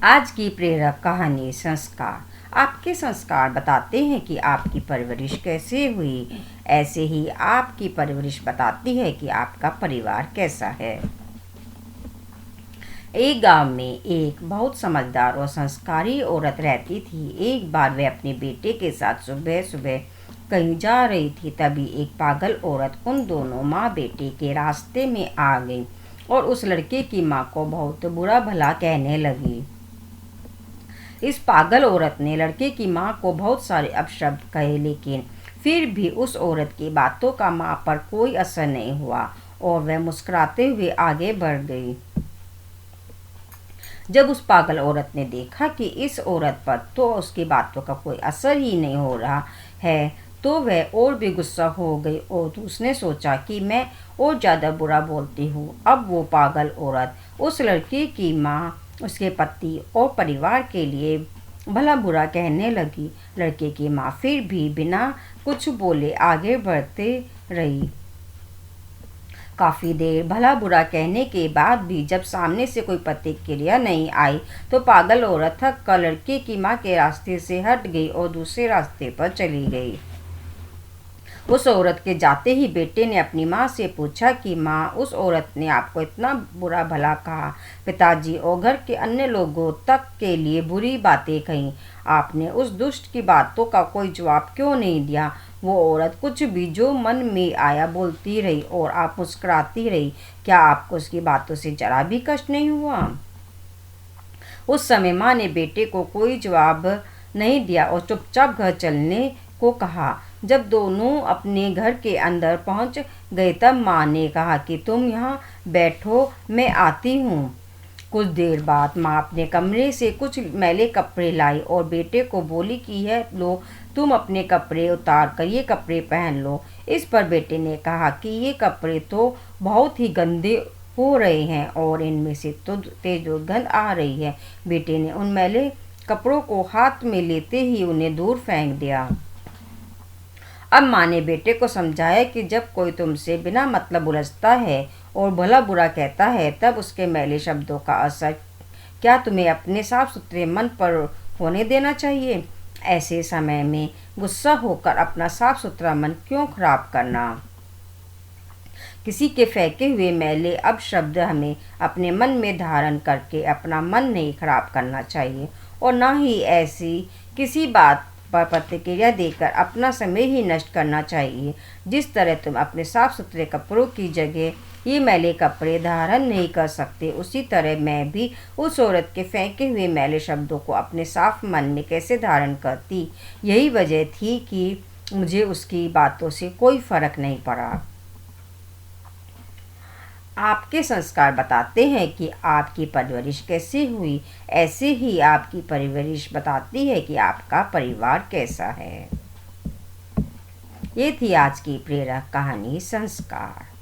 आज की प्रेरक कहानी संस्कार। आपके संस्कार बताते हैं कि आपकी परवरिश कैसे हुई, ऐसे ही आपकी परवरिश बताती है कि आपका परिवार कैसा है। एक गांव में एक बहुत समझदार और संस्कारी औरत रहती थी। एक बार वह अपने बेटे के साथ सुबह सुबह कहीं जा रही थी। तभी एक पागल औरत उन दोनों माँ बेटे के रास्ते में आ गई और उस लड़के की माँ को बहुत बुरा भला कहने लगी। इस पागल औरत ने लड़के की माँ को बहुत सारे अपशब्द कहे, लेकिन फिर भी उस औरत की बातों का माँ पर कोई असर नहीं हुआ और वह मुस्कुराते हुए आगे बढ़ गई। जब उस पागल औरत ने देखा कि इस औरत पर तो उसकी बातों का कोई असर ही नहीं हो रहा है, तो वह और भी गुस्सा हो गई और उसने सोचा कि मैं और ज़्यादा बुरा बोलती हूँ। अब वो पागल औरत उस लड़के की माँ, उसके पति और परिवार के लिए भला बुरा कहने लगी। लड़के की माँ फिर भी बिना कुछ बोले आगे बढ़ते रही। काफी देर भला बुरा कहने के बाद भी जब सामने से कोई प्रतिक्रिया नहीं आई, तो पागल औरत थक कर लड़के की माँ के रास्ते से हट गई और दूसरे रास्ते पर चली गई। उस औरत के जाते ही बेटे ने अपनी माँ से पूछा कि माँ, उस औरत ने आपको इतना बुरा भला कहा, पिताजी और घर के अन्य लोगों तक के लिए बुरी बातें कही, आपने उस दुष्ट की बातों का कोई जवाब क्यों नहीं दिया? वो औरत कुछ भी जो मन में आया बोलती रही और आप मुस्कुराती रही। क्या आपको उसकी बातों से जरा भी कष्ट नहीं हुआ? उस समय माँ ने बेटे को कोई जवाब नहीं दिया और चुपचाप घर चलने को कहा। जब दोनों अपने घर के अंदर पहुंच गए, तब माँ ने कहा कि तुम यहाँ बैठो, मैं आती हूँ। कुछ देर बाद माँ अपने कमरे से कुछ मैले कपड़े लाई और बेटे को बोली कि यह लो, तुम अपने कपड़े उतार कर ये कपड़े पहन लो। इस पर बेटे ने कहा कि ये कपड़े तो बहुत ही गंदे हो रहे हैं और इनमें से तो तेज दुर्गंध आ रही है। बेटे ने उन मैले कपड़ों को हाथ में लेते ही उन्हें दूर फेंक दिया। अब माँ ने बेटे को समझाया कि जब कोई तुमसे बिना मतलब उलझता है और भला बुरा कहता है, तब उसके मैले शब्दों का असर क्या तुम्हें अपने साफ सुथरे मन पर होने देना चाहिए? ऐसे समय में गुस्सा होकर अपना साफ सुथरा मन क्यों खराब करना? किसी के फेंके हुए मैले अब शब्द हमें अपने मन में धारण करके अपना मन नहीं खराब करना चाहिए और ना ही ऐसी किसी बात पर प्रतिक्रिया देकर अपना समय ही नष्ट करना चाहिए। जिस तरह तुम अपने साफ सुथरे कपड़ों की जगह ये मैले कपड़े धारण नहीं कर सकते, उसी तरह मैं भी उस औरत के फेंके हुए मैले शब्दों को अपने साफ मन में कैसे धारण करती। यही वजह थी कि मुझे उसकी बातों से कोई फर्क नहीं पड़ा। आपके संस्कार बताते हैं कि आपकी परवरिश कैसी हुई, ऐसे ही आपकी परवरिश बताती है कि आपका परिवार कैसा है। ये थी आज की प्रेरक कहानी संस्कार।